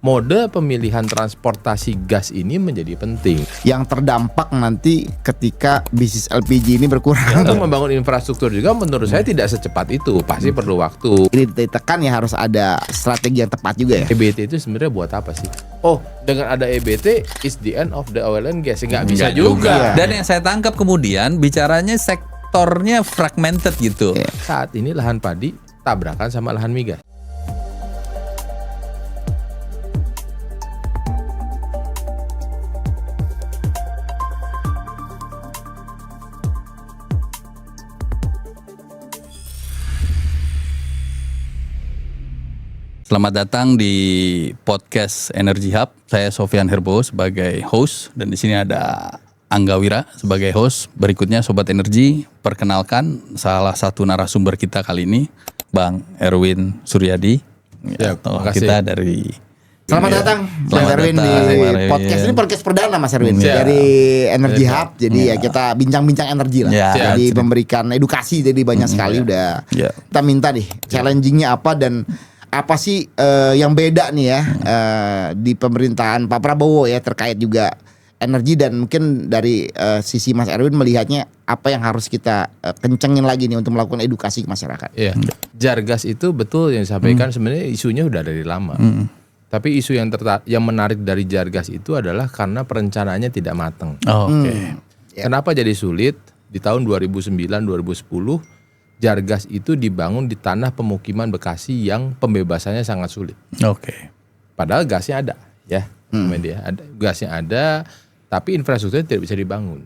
mode pemilihan transportasi gas ini menjadi penting. Yang terdampak nanti ketika bisnis LPG ini berkurang. Untuk membangun infrastruktur juga menurut saya tidak secepat itu, pasti perlu waktu. Ini ditekan ya harus ada strategi yang tepat juga ya. EBT itu sebenarnya buat apa sih? Oh, dengan ada EBT is the end of the oil and gas. Nggak bisa juga. Dan yang saya tangkap kemudian bicaranya sektornya fragmented gitu. Saat ini lahan padi tabrakan sama lahan migas. Selamat datang di podcast Energy Hub. Saya Sofyan Herbo sebagai host dan di sini ada Angga Wira sebagai host. Berikutnya Sobat Energi, perkenalkan salah satu narasumber kita kali ini, Bang Erwin Suryadi. Ya, kita dari Selamat datang Mas Erwin di podcast ini, podcast perdana Mas Erwin dari Energy Hub. Jadi ya kita bincang-bincang energi lah. Jadi memberikan edukasi, jadi banyak sekali udah. Kita minta nih challengingnya apa dan apa sih yang beda nih ya di pemerintahan Pak Prabowo ya terkait juga energi, dan mungkin dari sisi Mas Erwin melihatnya apa yang harus kita kencengin lagi nih untuk melakukan edukasi ke masyarakat. Iya. Jargas itu betul yang disampaikan, sebenarnya isunya udah dari lama. Tapi isu yang menarik dari Jargas itu adalah karena perencanaannya tidak matang. Kenapa jadi sulit? Di tahun 2009-2010 Jargas itu dibangun di tanah pemukiman Bekasi yang pembebasannya sangat sulit. Padahal gasnya ada, ya, gasnya ada, tapi infrastrukturnya tidak bisa dibangun.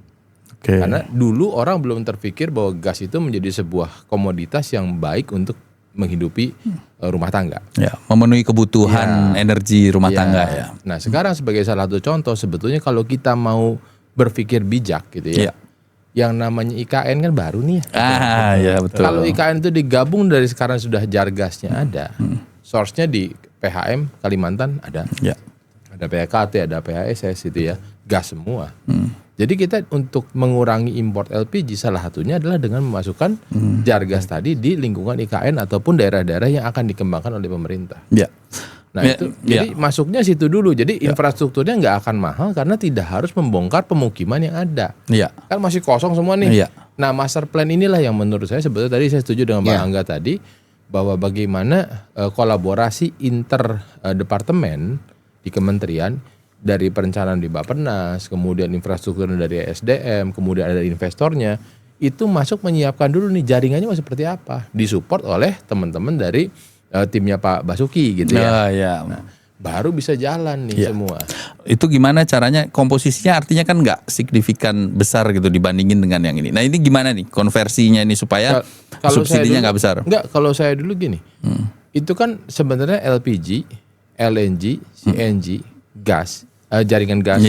Karena dulu orang belum terpikir bahwa gas itu menjadi sebuah komoditas yang baik untuk menghidupi rumah tangga. Ya, memenuhi kebutuhan energi rumah tangga ya. Nah, sekarang sebagai salah satu contoh, sebetulnya kalau kita mau berpikir bijak gitu ya. Yang namanya IKN kan baru nih ya. Ya betul. Kalau IKN itu digabung dari sekarang sudah Jargasnya ada. Source-nya di PHM Kalimantan ada. Ada PHKT, ada PHSS itu ya. Gas semua. Jadi kita untuk mengurangi import LPG salah satunya adalah dengan memasukkan Jargas tadi di lingkungan IKN ataupun daerah-daerah yang akan dikembangkan oleh pemerintah. Nah itu jadi masuknya situ dulu. Jadi infrastrukturnya nggak akan mahal karena tidak harus membongkar pemukiman yang ada. Kan masih kosong semua nih. Nah, master plan inilah yang menurut saya sebetulnya tadi saya setuju dengan Bang Angga tadi bahwa bagaimana kolaborasi inter departemen di kementerian, dari perencanaan di Bappenas, kemudian infrastruktur dari SDM, kemudian ada investornya, itu masuk menyiapkan dulu nih jaringannya mau seperti apa, disupport oleh teman-teman dari timnya Pak Basuki gitu ya. Nah, baru bisa jalan nih semua. Itu gimana caranya? Komposisinya artinya kan nggak signifikan besar gitu dibandingin dengan yang ini. Nah ini gimana nih konversinya ini supaya subsidinya nggak besar? Enggak, kalau saya dulu gini, itu kan sebenarnya LPG, LNG, CNG, gas, jaringan gas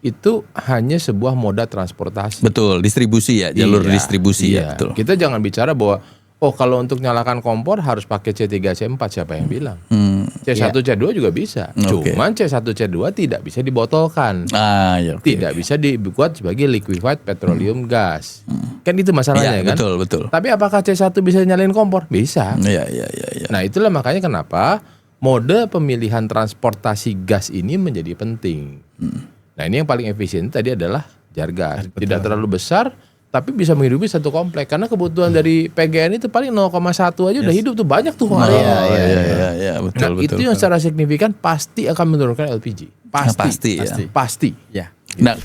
itu hanya sebuah moda transportasi. Betul, distribusi ya, jalur distribusi ya. Betul. Kita jangan bicara bahwa kalau untuk nyalakan kompor harus pakai C3, C4, siapa yang bilang? C1, C2 juga bisa. Cuman C1, C2 tidak bisa dibotolkan. Tidak bisa dibuat sebagai liquefied petroleum gas. Kan itu masalahnya kan? Betul. Tapi apakah C1 bisa nyalain kompor? Bisa. Nah, itulah makanya kenapa mode pemilihan transportasi gas ini menjadi penting. Nah, ini yang paling efisien tadi adalah Jargas. Tidak terlalu besar, tapi bisa menghidupi satu komplek. Karena kebutuhan dari PGN itu paling 0,1 aja udah hidup tuh, banyak tuh area. Betul. Itu yang secara signifikan pasti akan menurunkan LPG. Pasti. Nah,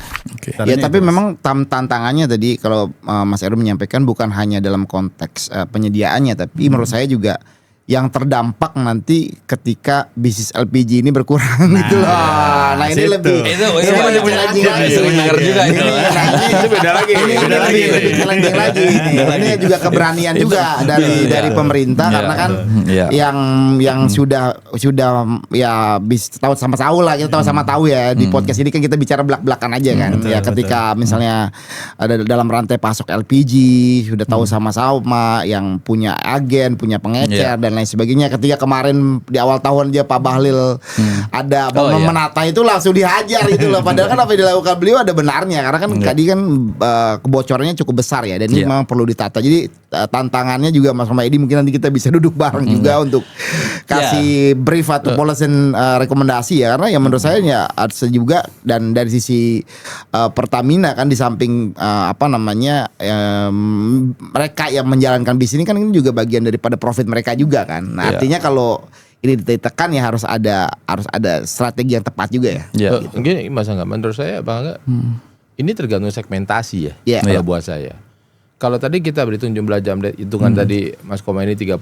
tapi memang tantangannya tadi kalau Mas Erwin menyampaikan bukan hanya dalam konteks penyediaannya, tapi menurut saya juga yang terdampak nanti ketika bisnis LPG ini berkurang gitu loh. Nah ini lebih itu beda lagi. Lebih challenging lagi. Ini juga keberanian juga dari pemerintah karena kan yang sudah ya tahu sama tahu lah, kita tahu sama tahu ya di podcast ini kan kita bicara belak-belakan aja kan. Ketika misalnya ada dalam rantai pasok LPG sudah tahu sama-sama yang punya agen, punya pengecer dan lain sebagainya. Ketika kemarin di awal tahun aja Pak Bahlil ada menata itu langsung dihajar gitu loh. Padahal kan apa yang dilakukan beliau ada benarnya karena kan tadi kan kebocorannya cukup besar ya, dan ini memang perlu ditata. Jadi tantangannya juga Mas Edi, mungkin nanti kita bisa duduk bareng juga untuk kasih brief atau policy rekomendasi ya, karena ya menurut saya ya harus juga, dan dari sisi Pertamina kan di samping mereka yang menjalankan bisnis ini kan ini juga bagian daripada profit mereka juga kan. Nah, artinya kalau ini ditekan ya harus ada strategi yang tepat juga ya. Gitu. Gini Mas Angga, menurut saya Bang Angga, ini tergantung segmentasi ya. Kalau buat saya. Kalau tadi kita berhitung jumlah jam hitungan tadi Mas Koma ini 30%,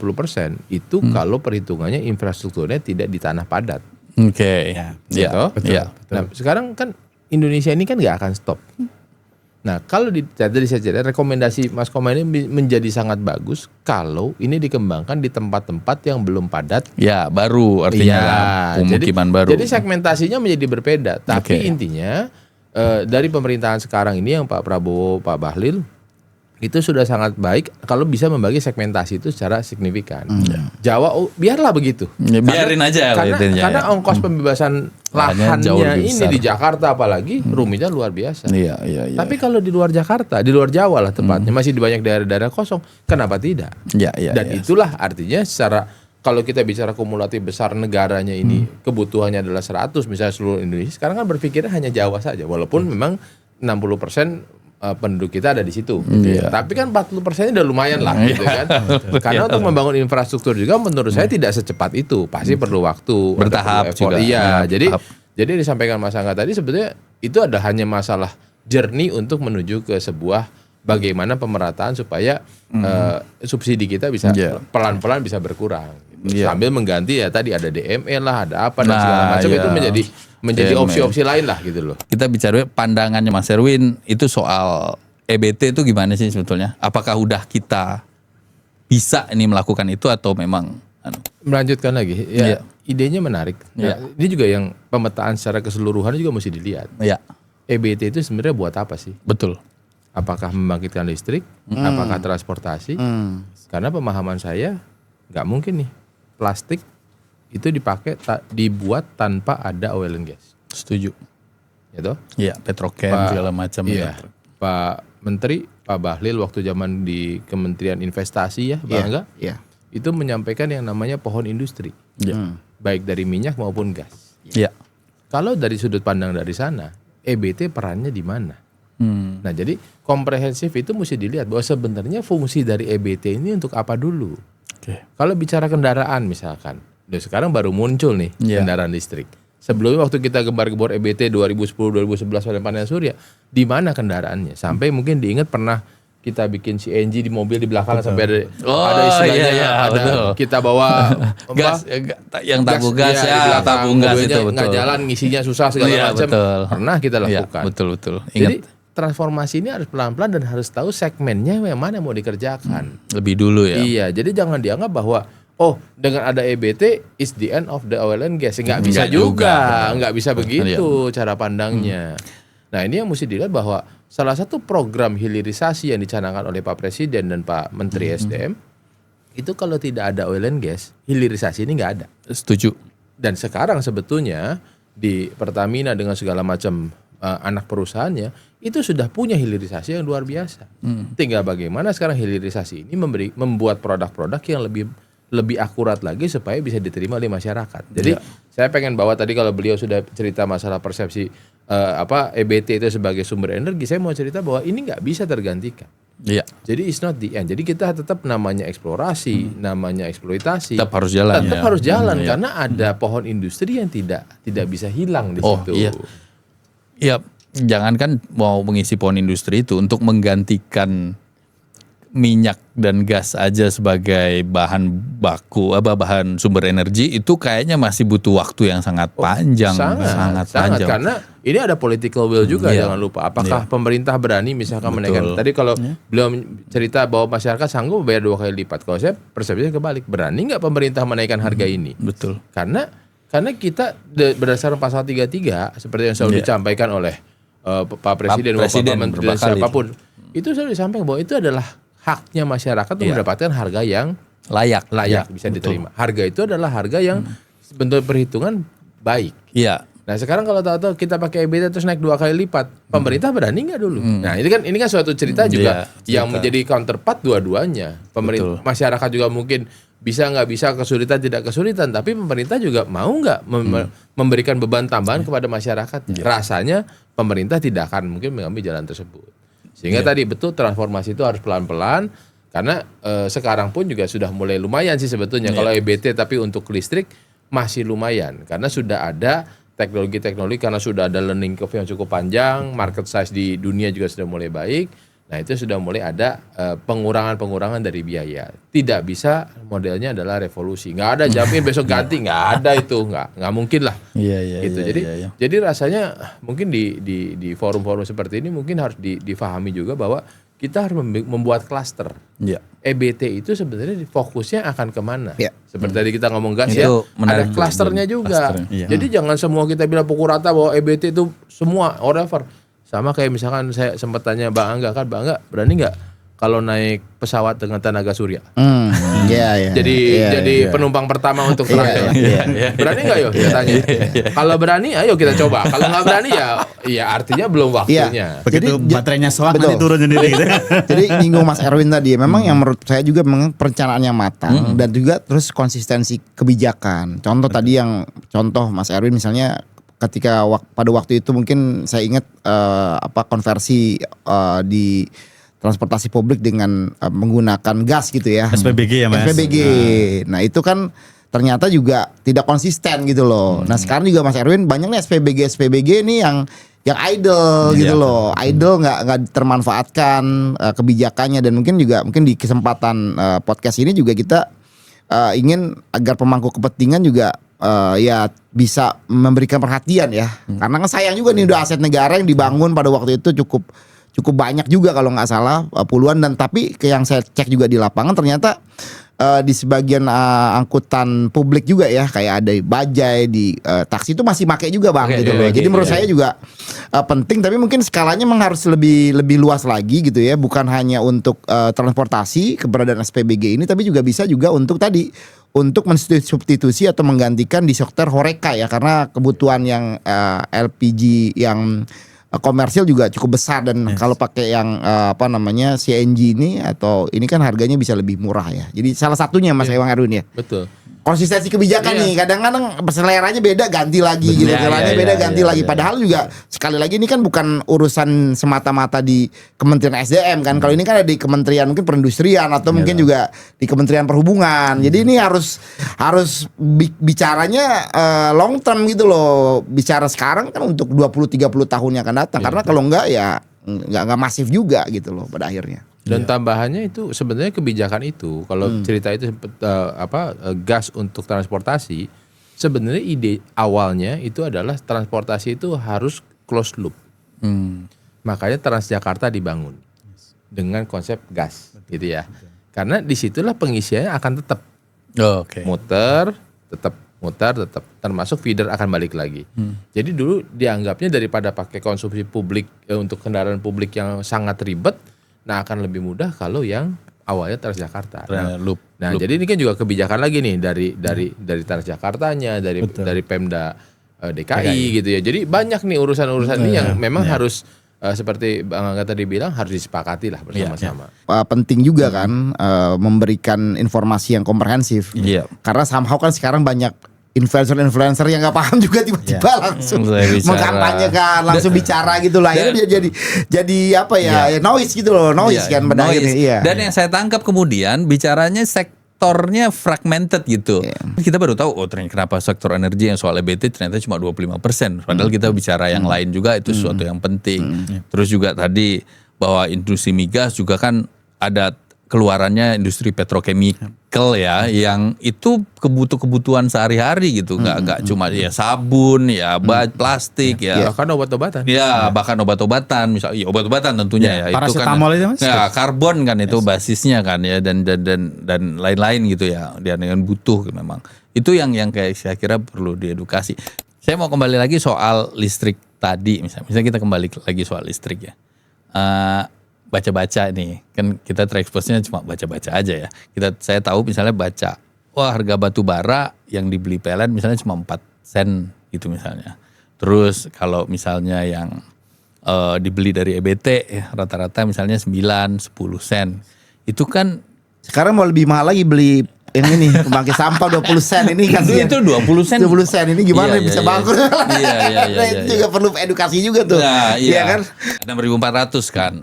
itu kalau perhitungannya infrastrukturnya tidak di tanah padat. Oke. Betul. Nah, sekarang kan Indonesia ini kan nggak akan stop. Nah, kalau tadi saya cerita, rekomendasi Mas Koma ini menjadi sangat bagus kalau ini dikembangkan di tempat-tempat yang belum padat. Ya, baru artinya pemukiman baru. Jadi segmentasinya menjadi berbeda. Tapi intinya dari pemerintahan sekarang ini yang Pak Prabowo, Pak Bahlil itu sudah sangat baik kalau bisa membagi segmentasi itu secara signifikan. Jawa biarlah begitu. Ya, biarin aja karena ongkos pembebasan lahannya ini di Jakarta apalagi rumitnya luar biasa. Iya. Tapi kalau di luar Jakarta, di luar Jawa lah tepatnya, masih di banyak daerah-daerah kosong, kenapa tidak? Dan itulah artinya secara kalau kita bicara kumulatif besar negaranya ini kebutuhannya adalah 100 misalnya seluruh Indonesia, sekarang kan berpikirnya hanya Jawa saja walaupun memang 60% penduduk kita ada di situ, gitu ya. Tapi kan 40% udah lumayan lah, gitu kan. Karena untuk membangun infrastruktur juga menurut saya tidak secepat itu, pasti perlu waktu, bertahap juga. Iya, jadi disampaikan Mas Angga tadi sebetulnya itu ada hanya masalah journey untuk menuju ke sebuah bagaimana pemerataan supaya subsidi kita bisa pelan-pelan bisa berkurang. Gitu. Sambil mengganti ya tadi ada DME lah, ada apa dan segala macam itu menjadi opsi-opsi lain lah gitu loh. Kita bicara pandangannya Mas Erwin itu soal EBT itu gimana sih sebetulnya? Apakah udah kita bisa ini melakukan itu atau memang melanjutkan lagi? Ya, idenya menarik. Nah, ini juga yang pemetaan secara keseluruhan juga mesti dilihat. EBT itu sebenarnya buat apa sih? Betul. Apakah membangkitkan listrik? Apakah transportasi? Karena pemahaman saya nggak mungkin nih plastik itu dibuat tanpa ada oil and gas. Setuju. Gitu? Iya, petrochem segala macam. Iya. Pak Menteri, Pak Bahlil waktu zaman di Kementerian Investasi ya, Bang Angga, itu menyampaikan yang namanya pohon industri. Baik dari minyak maupun gas. Iya. Kalau dari sudut pandang dari sana, EBT perannya di mana? Nah, jadi komprehensif itu mesti dilihat bahwa sebenarnya fungsi dari EBT ini untuk apa dulu. Kalau bicara kendaraan misalkan, sekarang baru muncul nih kendaraan listrik. Sebelumnya waktu kita gembar-gembor EBT 2010-2011 oleh panel surya, di mana kendaraannya? Sampai mungkin diingat pernah kita bikin CNG di mobil di belakang sampai ada istilahnya ada kita bawa gas yang tabung gas tabung gas itu betul. Nggak jalan ngisinya susah segala macam. Pernah kita lakukan. Betul. Jadi transformasi ini harus pelan-pelan dan harus tahu segmennya yang mana yang mau dikerjakan. Lebih dulu ya. Iya, jadi jangan dianggap bahwa dengan ada EBT is the end of the oil and gas. Nggak bisa juga. Nggak bisa begitu cara pandangnya. Nah, ini yang mesti dilihat bahwa salah satu program hilirisasi yang dicanangkan oleh Pak Presiden dan Pak Menteri SDM itu kalau tidak ada oil and gas, hilirisasi ini nggak ada. Setuju. Dan sekarang sebetulnya di Pertamina dengan segala macam anak perusahaannya itu sudah punya hilirisasi yang luar biasa. Tinggal bagaimana sekarang hilirisasi ini membuat produk-produk yang lebih akurat lagi supaya bisa diterima oleh masyarakat. Jadi saya pengen bawa tadi kalau beliau sudah cerita masalah persepsi EBT itu sebagai sumber energi, saya mau cerita bahwa ini nggak bisa tergantikan. Iya. Jadi it's not the end. Jadi kita tetap namanya eksplorasi, namanya eksploitasi. Tetap harus jalan. Tetap harus jalan karena ada pohon industri yang tidak bisa hilang di situ. Iya, jangankan mau mengisi pohon industri itu untuk menggantikan minyak dan gas aja sebagai bahan baku bahan sumber energi itu kayaknya masih butuh waktu yang sangat panjang, sangat panjang. Karena ini ada political will juga, jangan lupa. Apakah pemerintah berani misalkan menaikkan? Tadi kalau belum cerita bahwa masyarakat sanggup bayar 2 kali lipat. Kalau saya persepsinya kebalik. Berani nggak pemerintah menaikkan harga ini? Betul. Karena kita berdasarkan pasal 33 seperti yang selalu disampaikan oleh Pak Presiden maupun Pak Menteri siapapun, itu selalu disampaikan bahwa itu adalah haknya masyarakat untuk mendapatkan harga yang layak bisa diterima. Harga itu adalah harga yang bentuk perhitungan baik. Iya. Nah sekarang kalau tahu-tahu kita pakai EBT terus naik 2 kali lipat, pemerintah berani nggak dulu? Nah ini kan suatu cerita juga yang menjadi counterpart dua-duanya. Pemerintah, masyarakat juga mungkin bisa nggak bisa kesulitan tidak kesulitan, tapi pemerintah juga mau nggak memberikan beban tambahan kepada masyarakat. Rasanya pemerintah tidak akan mungkin mengambil jalan tersebut. Sehingga tadi betul transformasi itu harus pelan-pelan. Karena sekarang pun juga sudah mulai lumayan sih sebetulnya. Kalau EBT tapi untuk listrik masih lumayan karena sudah ada teknologi karena sudah ada learning curve yang cukup panjang, market size di dunia juga sudah mulai baik. Nah itu sudah mulai ada pengurangan dari biaya. Tidak bisa modelnya adalah revolusi. Nggak ada jamin besok ganti, nggak ada itu, nggak mungkin lah. Gitu. Jadi rasanya mungkin di forum-forum seperti ini mungkin harus difahami juga bahwa kita harus membuat klaster. EBT itu sebenarnya fokusnya akan kemana? Seperti tadi kita ngomong gas itu ada klasternya juga. Jadi jangan semua kita bilang pukul rata bahwa EBT itu semua whatever. Sama kayak misalkan saya sempat tanya Bang Angga berani nggak kalau naik pesawat dengan tenaga surya? Jadi penumpang pertama untuk terakhir. Berani nggak yo? Kita tanya. Kalau berani, ayo kita coba. Kalau nggak berani ya artinya belum waktunya. Begitu baterainya soak nanti turun sendiri. Jadi nyinggung Mas Erwin tadi, memang yang menurut saya juga memang perencanaan yang matang dan juga terus konsistensi kebijakan. Contoh Mas Erwin misalnya ketika pada waktu itu mungkin saya ingat konversi di transportasi publik dengan menggunakan gas gitu ya. SPBG ya Mas. SPBG. Nah itu kan ternyata juga tidak konsisten gitu loh. Nah sekarang juga Mas Erwin banyak nih SPBG ini yang idle gitu loh. Idle nggak termanfaatkan kebijakannya dan mungkin di kesempatan podcast ini juga kita ingin agar pemangku kepentingan juga bisa memberikan perhatian ya. Karena kan sayang juga nih udah aset negara yang dibangun pada waktu itu cukup banyak juga kalau nggak salah puluhan dan tapi yang saya cek juga di lapangan ternyata di sebagian angkutan publik juga ya kayak ada bajai di taksi itu masih pakai juga Bang gitu loh. Jadi menurut saya juga penting tapi mungkin skalanya memang harus lebih luas lagi gitu ya, bukan hanya untuk transportasi keberadaan SPBG ini tapi juga bisa juga untuk mensubstitusi atau menggantikan di sektor horeca ya karena kebutuhan yang LPG yang komersil juga cukup besar dan kalau pakai yang CNG ini atau ini kan harganya bisa lebih murah ya. Jadi salah satunya Mas Ewang Erwin ya. Betul. Konsistensi kebijakan nih kadang-kadang seleranya beda ganti lagi gitu. Seleranya beda ganti lagi. Padahal juga sekali lagi ini kan bukan urusan semata-mata di Kementerian SDM kan. Kalau ini kan ada di Kementerian mungkin Perindustrian atau mungkin juga di Kementerian Perhubungan. Jadi ini harus bicaranya long term gitu loh. Bicara sekarang kan untuk 20-30 tahun yang akan datang. Karena kalau enggak ya enggak masif juga gitu loh pada akhirnya. Dan tambahannya itu sebenarnya kebijakan itu kalau cerita itu gas untuk transportasi sebenarnya ide awalnya itu adalah transportasi itu harus closed loop. Makanya Transjakarta dibangun dengan konsep gas gitu ya. Karena disitulah pengisiannya akan tetap muter termasuk feeder akan balik lagi. Jadi dulu dianggapnya daripada pakai konsumsi publik untuk kendaraan publik yang sangat ribet. Nah akan lebih mudah kalau yang awalnya Transjakarta. Nah jadi ini kan juga kebijakan lagi nih dari Transjakartanya, dari Pemda DKI gitu ya. Jadi banyak nih urusan-urusan ini yang memang harus seperti Bang Angga tadi bilang harus disepakati lah bersama-sama. Penting juga kan memberikan informasi yang komprehensif. Karena somehow kan sekarang banyak influencer yang nggak paham juga tiba-tiba langsung mengkampanyekan, langsung bicara gitu lah. Akhirnya jadi noise gitu loh, kan pada akhirnya. Dan yang saya tangkap kemudian bicaranya sektornya fragmented gitu. Kita baru tahu ternyata kenapa sektor energi yang soal EBT ternyata cuma 25%. Padahal kita bicara yang lain juga itu sesuatu yang penting. Terus juga tadi bahwa industri migas juga kan ada keluarannya industri petrochemical ya, yang itu kebutuhan sehari-hari gitu, nggak cuma ya sabun, ya plastik, ya bahkan obat-obatan. Ya bahkan obat-obatan, misalnya obat-obatan tentunya ya itu kan ya karbon kan itu basisnya kan ya dan lain-lain gitu ya, dia dengan butuh memang itu yang kayak saya kira perlu diedukasi. Saya mau kembali lagi soal listrik tadi, misalnya kita kembali lagi soal listrik ya. Baca-baca nih, kan kita tereksposnya cuma baca-baca aja ya. Saya tahu misalnya baca, harga batu bara yang dibeli PLN misalnya cuma 4 sen gitu misalnya. Terus kalau misalnya yang dibeli dari EBT ya, rata-rata misalnya 9-10 sen. Itu kan sekarang mau lebih mahal lagi beli yang ini pembangkit sampah 20 sen ini kan itu 20 sen. 20 sen ini gimana bisa bangkrut. Iya. Itu juga perlu edukasi juga tuh. Nah, iya kan? 6.400 kan.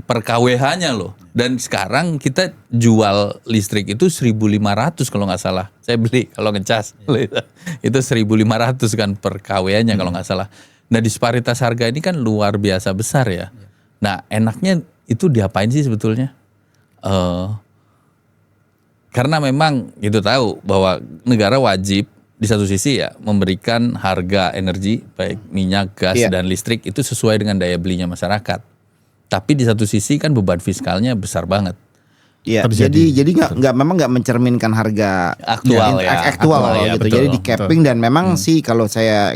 Per kWh-nya loh. Dan sekarang kita jual listrik itu 1.500 kalau nggak salah. Saya beli kalau ngecas. Itu 1.500 kan per kWh-nya kalau nggak salah. Nah, disparitas harga ini kan luar biasa besar ya. Nah, enaknya itu diapain sih sebetulnya? Karena memang itu tahu bahwa negara wajib di satu sisi ya memberikan harga energi baik minyak, gas dan listrik itu sesuai dengan daya belinya masyarakat. Tapi di satu sisi kan beban fiskalnya besar banget. Iya. Jadi memang nggak mencerminkan harga aktual aktual ya, gitu. Betul, jadi di capping dan memang sih kalau saya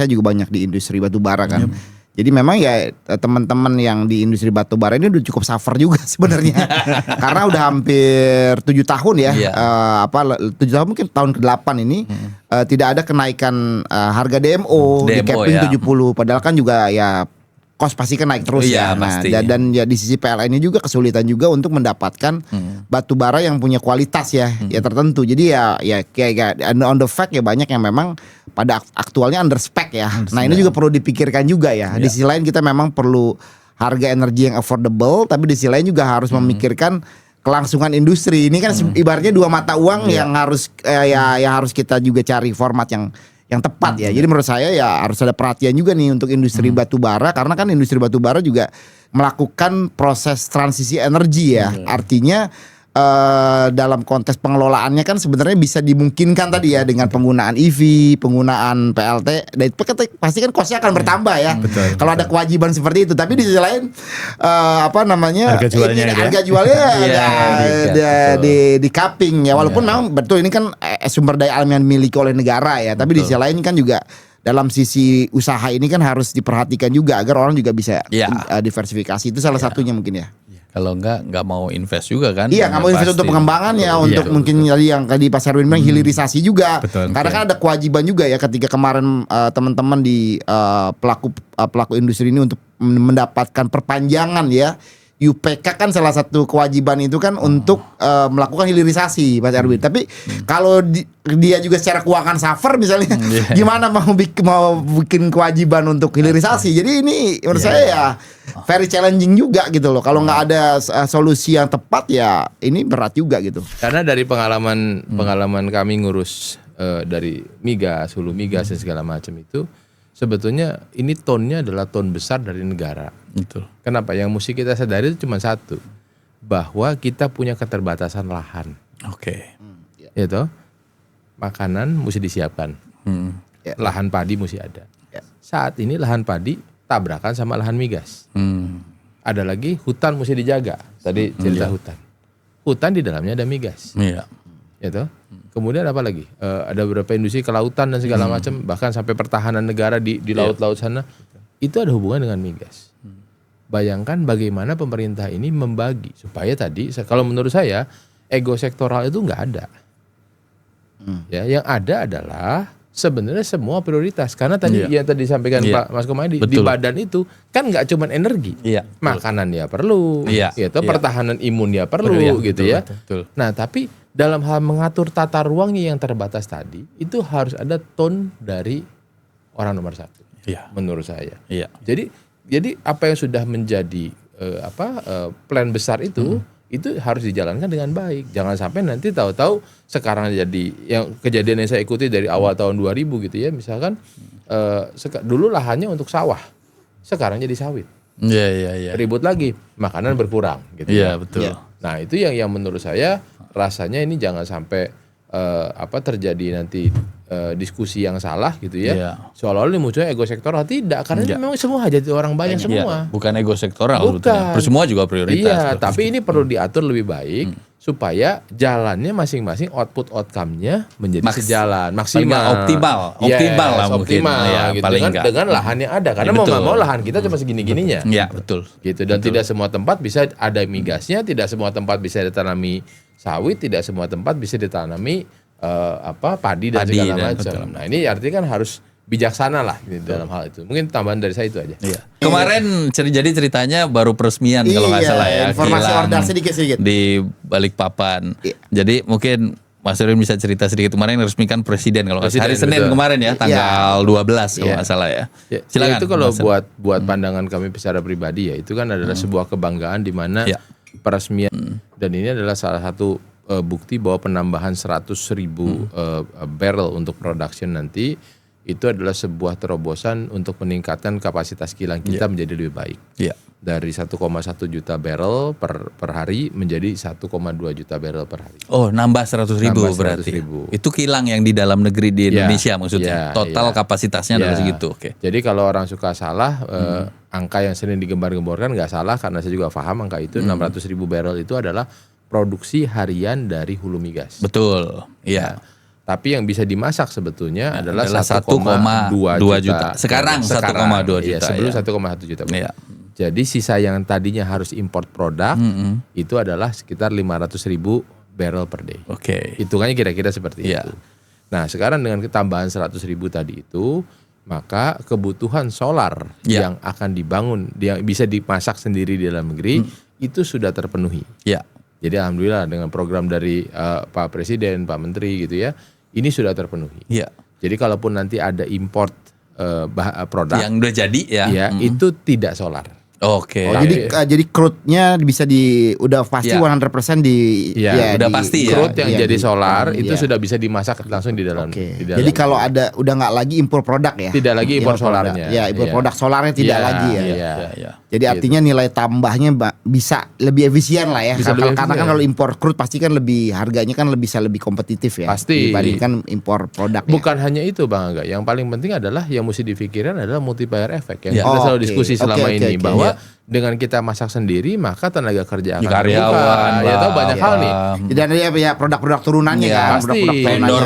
juga banyak di industri batu bara kan. Jadi memang ya teman-teman yang di industri batu bara ini udah cukup suffer juga sebenarnya. Karena udah hampir 7 tahun ya. 7 tahun mungkin tahun ke-8 ini tidak ada kenaikan harga DMO di capping 70. Padahal kan juga ya kos pasti kan naik terus ya. Nah, dan ya di sisi PLN-nya juga kesulitan juga untuk mendapatkan batu bara yang punya kualitas ya tertentu. Jadi ya kayak on the fact ya banyak yang memang pada aktualnya under spec ya. Nah, ini juga perlu dipikirkan juga ya. Di sisi lain kita memang perlu harga energi yang affordable, tapi di sisi lain juga harus memikirkan kelangsungan industri. Ini kan ibaratnya dua mata uang yang harus harus kita juga cari format yang tepat ya. Jadi menurut saya ya harus ada perhatian juga nih untuk industri batu bara, karena kan industri batu bara juga melakukan proses transisi energi ya. Artinya dalam konteks pengelolaannya kan sebenarnya bisa dimungkinkan tadi ya dengan penggunaan EV, penggunaan PLT, dan itu pasti kan kosnya akan bertambah ya. Kalau ada kewajiban seperti itu. Tapi di sisi lain harga jualnya di capping ya. Walaupun memang betul ini kan sumber daya alam yang dimiliki oleh negara ya. Tapi di sisi lain kan juga dalam sisi usaha ini kan harus diperhatikan juga agar orang juga bisa diversifikasi. Itu salah satunya mungkin ya. Kalau nggak mau invest juga kan? Iya, nggak mau invest untuk pengembangan ya, untuk mungkin tadi Pak Serwin bilang hilirisasi juga. Karena kan ada kewajiban juga ya ketika kemarin teman-teman di pelaku industri ini untuk mendapatkan perpanjangan ya. UPK kan salah satu kewajiban itu kan untuk melakukan hilirisasi, Pak Erwin. Tapi kalau dia juga secara keuangan suffer misalnya, gimana mau bikin kewajiban untuk hilirisasi? Jadi ini menurut saya ya very challenging juga gitu loh. Kalau nggak ada solusi yang tepat ya ini berat juga gitu. Karena dari pengalaman kami ngurus dari migas, hulu migas dan segala macam itu, sebetulnya ini tonnya adalah ton besar dari negara. Betul. Kenapa? Yang mesti kita sadari itu cuma satu, bahwa kita punya keterbatasan lahan. Oke. Ya toh? Makanan mesti disiapkan. Lahan padi mesti ada. Saat ini lahan padi tabrakan sama lahan migas. Ada lagi hutan mesti dijaga. Tadi cerita hutan. Hutan di dalamnya ada migas. Iya. Ya toh? Kemudian apa lagi? Ada beberapa industri kelautan dan segala macam, bahkan sampai pertahanan negara di laut-laut sana, itu ada hubungan dengan migas. Bayangkan bagaimana pemerintah ini membagi supaya tadi, kalau menurut saya ego sektoral itu nggak ada. Ya, yang ada adalah sebenarnya semua prioritas. Karena tadi yang tadi disampaikan Pak Mas Komadi, di badan itu kan nggak cuma energi, makanan ya perlu, pertahanan imun ya perlu, gitu ya. Nah, tapi dalam hal mengatur tata ruangnya yang terbatas tadi, itu harus ada tone dari orang nomor satu, menurut saya. Jadi apa yang sudah menjadi plan besar itu harus dijalankan dengan baik. Jangan sampai nanti tahu-tahu sekarang jadi yang kejadian yang saya ikuti dari awal tahun 2000 gitu ya, misalkan dulu lahannya untuk sawah, sekarang jadi sawit. Ribut lagi, makanan berkurang gitu ya. Betul. Nah, itu yang menurut saya rasanya ini jangan sampai terjadi nanti diskusi yang salah gitu ya. Seolah-olah munculnya ego sektoral, tidak, karena ini memang semua hajat orang banyak semua. Bukan ego sektoral sebetulnya. Semua juga prioritas. Tapi ini perlu diatur lebih baik supaya jalannya masing-masing outcome-nya menjadi sejalan, maksimal, optimal lah mungkin. Gitu, dengan lahan yang ada, karena mau nggak mau lahan kita cuma segini-gininya. Iya, betul. Gitu, dan tidak semua tempat bisa ada migasnya, tidak semua tempat bisa ditanami sawit, tidak semua tempat bisa ditanami padi dan segala macam. Nah, ini artinya kan harus bijaksana lah dalam hal itu. Mungkin tambahan dari saya itu aja. Iya. Kemarin jadi ceritanya baru peresmian kalau nggak salah ya. Informasi order sedikit-sedikit. Di Balikpapan. Iya. Jadi mungkin Mas Erwin bisa cerita sedikit. Kemarin resmikan presiden kalau nggak salah. Hari Senin betul. kemarin ya, tanggal 12 kalau nggak salah ya. Silakan. Itu kalau buat pandangan kami secara pribadi ya, itu kan adalah sebuah kebanggaan di mana peresmian dan ini adalah salah satu bukti bahwa penambahan 100.000 barrel untuk production nanti itu adalah sebuah terobosan untuk meningkatkan kapasitas kilang kita menjadi lebih baik. Dari 1,1 juta barrel per hari menjadi 1,2 juta barrel per hari. Oh, nambah 100.000 berarti. Itu kilang yang di dalam negeri di Indonesia maksudnya. Total kapasitasnya adalah segitu. Oke. Jadi kalau orang suka salah, angka yang sering digembar-gemborkan nggak salah karena saya juga paham angka itu 600.000 barrel itu adalah produksi harian dari hulu migas. Betul. Iya. Tapi yang bisa dimasak sebetulnya adalah 1,2 juta. Sekarang 1,2 juta. Sebelum 1,1 juta. Iya. Jadi sisa yang tadinya harus import produk itu adalah sekitar 500.000 barrel per day. Oke. Hitungannya kira-kira seperti itu. Nah sekarang dengan ketambahan 100.000 tadi itu, maka kebutuhan solar yang akan dibangun, yang bisa dimasak sendiri di dalam negeri itu sudah terpenuhi. Jadi alhamdulillah dengan program dari Pak Presiden, Pak Menteri gitu ya, ini sudah terpenuhi. Jadi kalaupun nanti ada import produk yang udah jadi itu tidak solar. Oke. Jadi crude-nya bisa udah pasti 100% udah pasti crude yang jadi solar itu sudah bisa dimasak langsung di dalam. Jadi kalau ada udah nggak lagi impor produk ya. Tidak lagi impor solarnya. Impor produk solarnya tidak lagi ya. Jadi artinya nilai tambahnya bisa lebih efisien lah ya. Karena kan kalau impor crude pasti kan lebih harganya kan bisa lebih kompetitif ya. Pasti. Dibandingkan impor produk. Bukan hanya itu Bang Angga. Yang paling penting adalah yang mesti difikirkan adalah multiplier effect yang kita selalu diskusi selama ini bahwa dengan kita masak sendiri maka tenaga kerja akan karyawan ya tahu banyak hal nih. Dan ada produk-produk turunannya kan, pasti. Vendor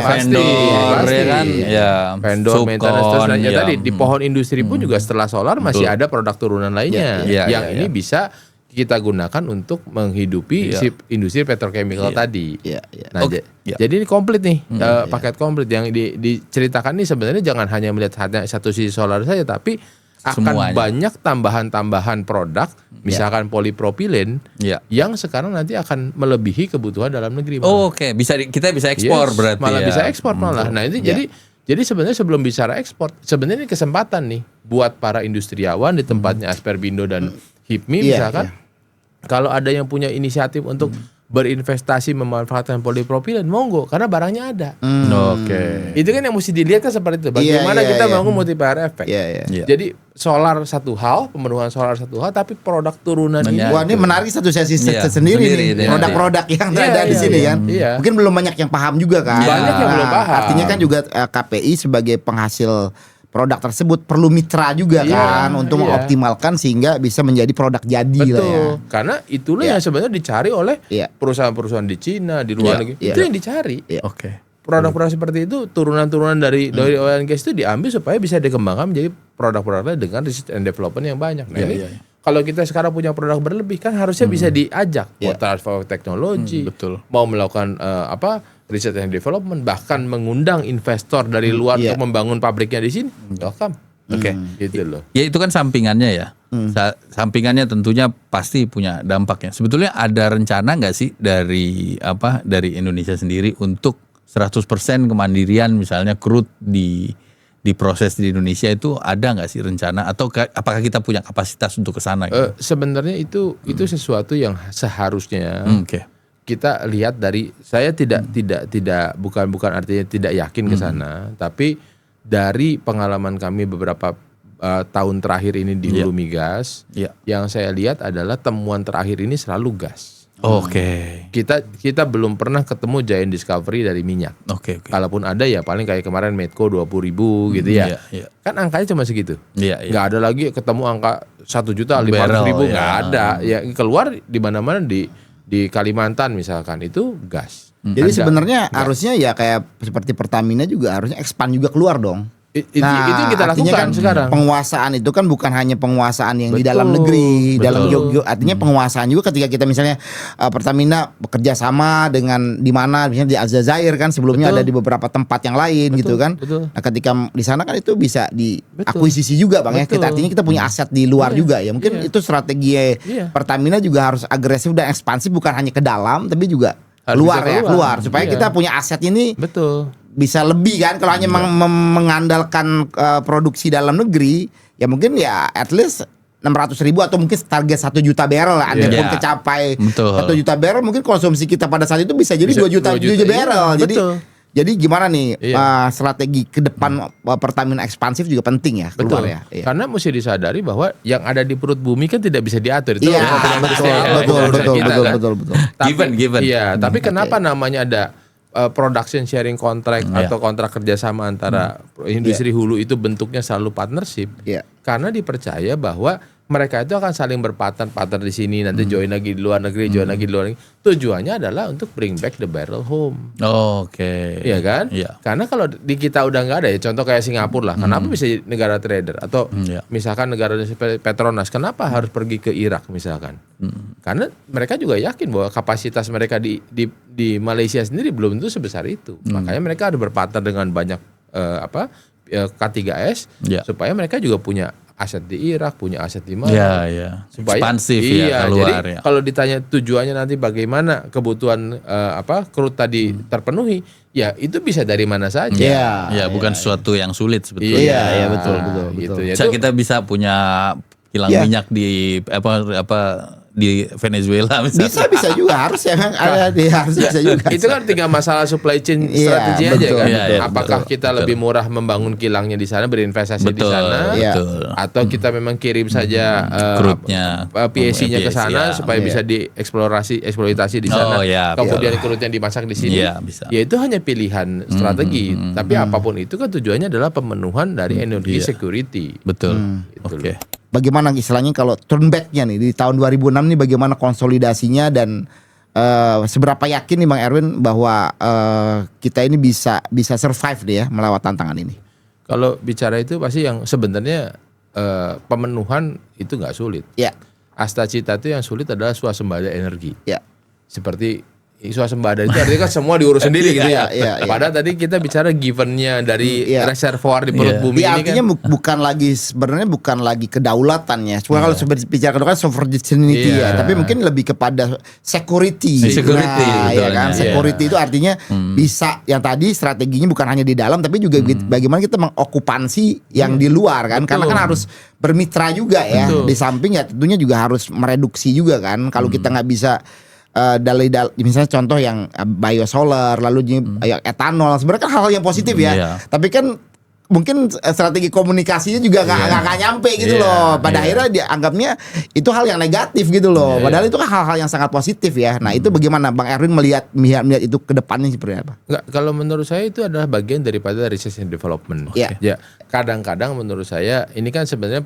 vendor maintenance terus tadi di pohon industri pun juga setelah solar masih ada produk turunan lainnya yang ini bisa kita gunakan untuk menghidupi si industri petrochemical tadi. Nah, jadi ini komplit nih, paket komplit yang diceritakan ini sebenarnya jangan hanya melihat hanya satu sisi solar saja, tapi akan semuanya. Banyak tambahan-tambahan produk, misalkan polipropilen, yang sekarang nanti akan melebihi kebutuhan dalam negeri. Oke, kita bisa ekspor berarti. Malah bisa ekspor malah. Nah ini jadi sebenarnya sebelum bicara ekspor, sebenarnya ini kesempatan nih buat para industriawan di tempatnya Asperbindo dan HIPMI misalkan, kalau ada yang punya inisiatif untuk berinvestasi memanfaatkan polipropilen, monggo karena barangnya ada. Itu kan yang mesti dilihat kan seperti itu. Bagaimana kita bangun multiplier effect. Jadi solar satu hal, pemenuhan solar satu hal, tapi produk turunan ini. Wah ini menarik satu sesi sendiri nih. Produk-produk yang ada di sini kan. Mungkin belum banyak yang paham juga kan. Banyak yang belum paham. Artinya kan juga KPI sebagai penghasil produk tersebut perlu mitra juga kan untuk mengoptimalkan sehingga bisa menjadi produk jadi lah ya. Karena itulah yang sebenarnya dicari oleh perusahaan-perusahaan di Cina, di luar negeri. Itu yang dicari. Produk-produk seperti itu turunan-turunan dari oil and gas itu diambil supaya bisa dikembangkan menjadi produk-produknya dengan research and development yang banyak. Nah, kalau kita sekarang punya produk berlebih kan harusnya bisa diajak mau transfer teknologi, mau melakukan research and development, bahkan mengundang investor dari luar untuk membangun pabriknya di sini. Welcome. Gitu loh. Ya itu kan sampingannya ya. Sampingannya tentunya pasti punya dampaknya. Sebetulnya ada rencana nggak sih dari Indonesia sendiri untuk 100% kemandirian misalnya crude diproses di Indonesia itu ada nggak sih rencana atau apakah kita punya kapasitas untuk ke sana? Gitu? Sebenarnya itu sesuatu yang seharusnya kita lihat dari saya bukan artinya tidak yakin ke sana, tapi dari pengalaman kami beberapa tahun terakhir ini di hulu migas, yang saya lihat adalah temuan terakhir ini selalu gas. Kita belum pernah ketemu giant discovery dari minyak. Kalaupun ada ya paling kayak kemarin Medco 20.000 gitu ya. Kan angkanya cuma segitu. Nggak ada lagi ketemu angka 1.500.000 nggak ada. Ya keluar di mana-mana di Kalimantan misalkan itu gas. Jadi sebenarnya harusnya ya kayak seperti Pertamina juga harusnya expand juga keluar dong. Itu yang kita lakukan kan sekarang. Penguasaan itu kan bukan hanya penguasaan yang di Betul, dalam negeri, dalam betul. artinya penguasaan juga ketika kita misalnya Pertamina bekerja sama dengan di mana misalnya di Aljazair kan sebelumnya Betul. ada di beberapa tempat yang lain gitu kan. Betul. Nah, ketika di sana kan itu bisa diakuisisi juga Bang ya. Betul. Artinya kita punya aset di luar Iya, juga ya. Mungkin iya. itu strategi Iya. Pertamina juga harus agresif dan ekspansif bukan hanya ke dalam tapi juga Harus keluar bisa ya, keluar supaya Iya. kita punya aset ini Betul. bisa lebih kan kalau hanya mengandalkan produksi dalam negeri ya mungkin ya at least 600.000 atau mungkin target 1 juta barrel lah. Andai pun Iya. kecapai Betul. 1 juta barrel mungkin konsumsi kita pada saat itu bisa jadi 2 juta, 2 juta, barrel. iya, betul. Jadi gimana nih Iya. strategi ke depan Pertamina ekspansif juga penting ya keluar Betul. ya. Iya. Karena mesti disadari bahwa yang ada di perut bumi kan tidak bisa diatur. Itu Iya, otomatis betul, ya, betul, urusan betul, kita, betul, kan. betul, betul. Given. Iya, tapi kenapa namanya ada production sharing contract atau kontrak kerjasama antara industri hulu itu bentuknya selalu partnership? Iya. Karena dipercaya bahwa mereka itu akan saling partner di sini, nanti join lagi di luar negeri, join lagi di luar negeri. Tujuannya adalah untuk bring back the barrel home. Oke. Iya kan? Iya. Karena kalau di kita udah nggak ada ya, contoh kayak Singapura lah. Kenapa bisa jadi negara trader atau Iya. misalkan negara Petronas, kenapa harus pergi ke Irak misalkan? Karena mereka juga yakin bahwa kapasitas mereka di Malaysia sendiri belum tentu sebesar itu. Makanya mereka harus berpartner dengan banyak K3S Iya. supaya mereka juga punya aset di Irak, punya aset di mana. Iya. Supaya Ekspansif iya, keluar jadi ya. kalau ditanya tujuannya nanti bagaimana kebutuhan crude tadi terpenuhi, ya itu bisa dari mana saja. Iya. Ya, bukan sesuatu yang sulit sebetulnya. Iya, iya, betul. Gitu ya. Bisa kita bisa punya kilang Iya. minyak di di Venezuela misalnya. Bisa juga harus ya kan ada harus bisa juga. Itu kan tinggal masalah supply chain Iya, strategi aja betul, kan. iya, iya, Apakah betul, kita betul. lebih murah membangun kilangnya di sana, berinvestasi di Betul, sana, Iya. betul. atau kita memang kirim saja Crude-nya, PSC-nya ke sana ya. supaya bisa eksploitasi di sana. Oh, iya, Kemudian crude-nya dimasak di sini. Iya, bisa. Ya itu hanya pilihan strategi. Tapi apapun itu kan tujuannya adalah pemenuhan dari energy security. Betul. Gitu Oke. Bagaimana istilahnya kalau turn back-nya nih di tahun 2006 nih bagaimana konsolidasinya dan seberapa yakin nih Bang Erwin bahwa kita ini bisa survive deh ya melewati tantangan ini. Kalau bicara itu pasti yang sebenarnya pemenuhan itu nggak sulit. Ya, Asta Cita itu yang sulit adalah swasembada energi. ya. Seperti swasembada itu artinya kan semua diurus sendiri gitu ya. Iya, iya. Padahal tadi kita bicara givennya dari Iya. reservoir di perut Iya. bumi Dia ini artinya kan. bukan lagi sebenarnya bukan lagi kedaulatan ya. Cuma kalau bicara kedaulatan sovereignty Iya. ya, tapi mungkin lebih kepada security. Security, Nah, ya betulnya. kan? Iya. Security itu artinya bisa yang tadi strateginya bukan hanya di dalam tapi juga bagaimana kita mengokupansi yang di luar kan. Karena kan harus bermitra juga ya. Betul. Di samping ya tentunya juga harus mereduksi juga kan. Kalau kita nggak bisa misalnya contoh yang biosolar lalu yang etanol sebenarnya kan hal-hal yang positif ya. Iya. Tapi kan mungkin strategi komunikasinya juga nggak nyampe gitu Iya, loh. Pada iya. akhirnya dianggapnya itu hal yang negatif gitu loh. Iya, Padahal itu kan hal-hal yang sangat positif ya. Nah itu bagaimana Bang Erwin melihat itu ke depannya seperti apa? Enggak, kalau menurut saya itu adalah bagian daripada research and development. Iya. Ya, kadang-kadang menurut saya ini kan sebenarnya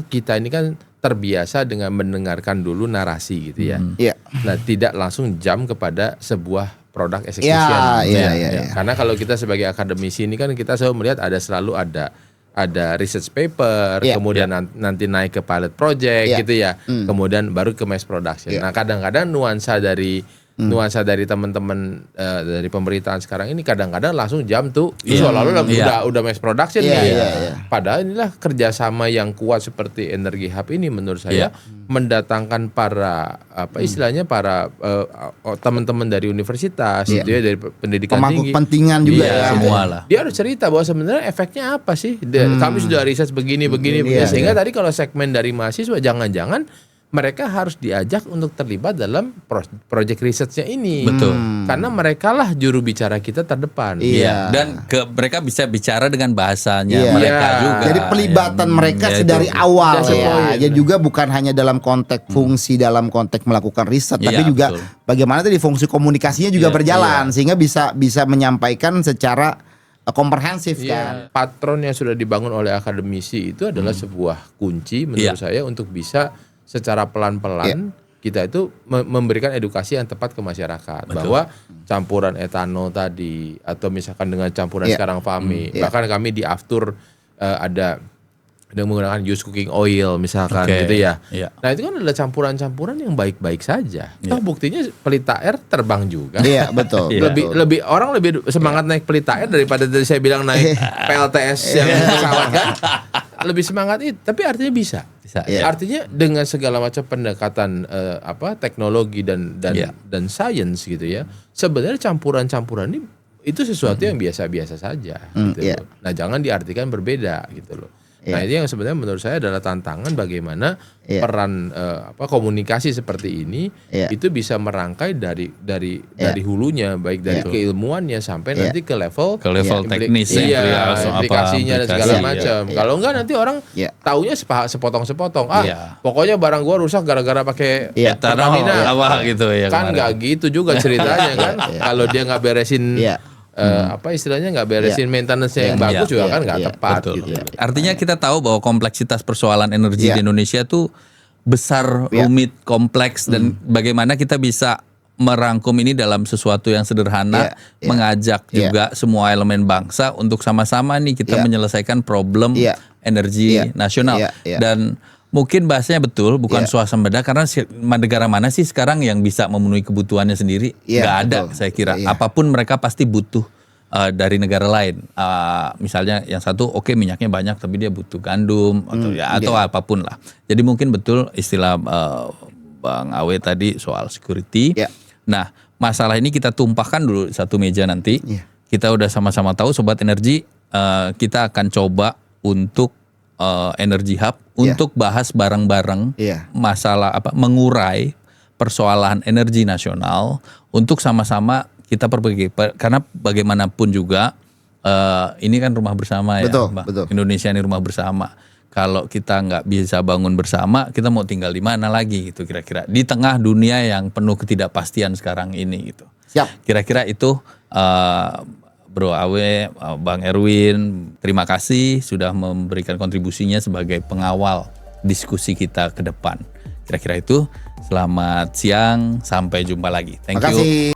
kita ini kan terbiasa dengan mendengarkan dulu narasi gitu ya. Iya. Nah, tidak langsung jump kepada sebuah produk execution. Iya, iya, Ya, iya, ya. iya. Karena kalau kita sebagai akademisi ini kan kita selalu melihat selalu ada research paper, Iya. kemudian nanti naik ke pilot project Iya. gitu ya. Kemudian baru ke mass production. Iya. Nah, kadang-kadang nuansa dari teman-teman dari pemerintahan sekarang ini kadang-kadang langsung jam tuh seolah-olah udah mass production Iya, nih. iya, iya. Padahal inilah kerjasama yang kuat seperti Energi Hub ini menurut saya mendatangkan para istilahnya para teman-teman dari universitas Iya. gitu ya, dari pendidikan Pemangku tinggi. kepentingan juga Iya, ya. semua lah. Dia harus cerita bahwa sebenarnya efeknya apa sih? Kami sudah riset begini Iya, sehingga tadi kalau segmen dari mahasiswa jangan-jangan mereka harus diajak untuk terlibat dalam project researchnya ini. Betul. Karena mereka lah juru bicara kita terdepan. Iya. Dan mereka bisa bicara dengan bahasanya Iya. mereka Iya. juga. Jadi pelibatan mereka Ya, sedari itu. awal That's the ya. point. Ya juga bukan hanya dalam konteks fungsi dalam konteks melakukan riset, Iya, tapi juga betul. bagaimana tadi fungsi komunikasinya juga Iya, berjalan sehingga bisa menyampaikan secara komprehensif kan. Patron yang sudah dibangun oleh akademisi itu adalah sebuah kunci menurut Iya. saya untuk bisa secara pelan-pelan kita itu memberikan edukasi yang tepat ke masyarakat. Betul. Bahwa campuran etanol tadi atau misalkan dengan campuran sekarang Fami, bahkan kami di Aftur ada menggunakan used cooking oil misalkan gitu ya. Nah itu kan adalah campuran-campuran yang baik-baik saja. Toh buktinya pelita air terbang juga. Iya betul. Lebih orang lebih semangat naik pelita air daripada tadi saya bilang naik PLTS yang pesawat kan. Lebih semangat itu. Tapi artinya bisa. Artinya dengan segala macam pendekatan teknologi dan sains gitu ya. Sebenarnya campuran-campuran ini itu sesuatu yang biasa-biasa saja. Gitu loh. Nah jangan diartikan berbeda gitu loh. Nah ini yang sebenarnya menurut saya adalah tantangan bagaimana peran komunikasi seperti ini itu bisa merangkai dari hulunya, baik dari keilmuannya sampai nanti ke level teknis, implikasinya dan segala macam. Kalau enggak nanti orang taunya sepotong-sepotong. Pokoknya barang gua rusak gara-gara pakai Pertamina. Gitu ya. Kan nggak gitu juga ceritanya kan. Kalau dia nggak beresin istilahnya nggak beresin maintenance-nya yang bagus juga kan nggak tepat gitu. Artinya kita tahu bahwa kompleksitas persoalan energi di Indonesia tuh besar, rumit, kompleks dan bagaimana kita bisa merangkum ini dalam sesuatu yang sederhana, mengajak juga semua elemen bangsa untuk sama-sama nih kita menyelesaikan problem energi nasional dan mungkin bahasanya betul, bukan swasembada karena negara mana sih sekarang yang bisa memenuhi kebutuhannya sendiri? Nggak ada, saya kira. Apapun mereka pasti butuh dari negara lain. Misalnya yang satu, minyaknya banyak, tapi dia butuh gandum atau apapun lah. Jadi mungkin betul istilah Bang Awe tadi soal security. Nah, masalah ini kita tumpahkan dulu satu meja nanti. Kita udah sama-sama tahu, Sobat Energi, kita akan coba untuk Energy Hub untuk bahas bareng-bareng masalah mengurai persoalan energi nasional untuk sama-sama kita perbaiki karena bagaimanapun juga ini kan rumah bersama Mbak. Indonesia ini rumah bersama. Kalau kita nggak bisa bangun bersama, kita mau tinggal di mana lagi gitu kira-kira di tengah dunia yang penuh ketidakpastian sekarang ini gitu. Kira-kira itu Bro Awe, Bang Erwin, terima kasih sudah memberikan kontribusinya sebagai pengawal diskusi kita ke depan. Kira-kira itu, selamat siang, sampai jumpa lagi. Thank you.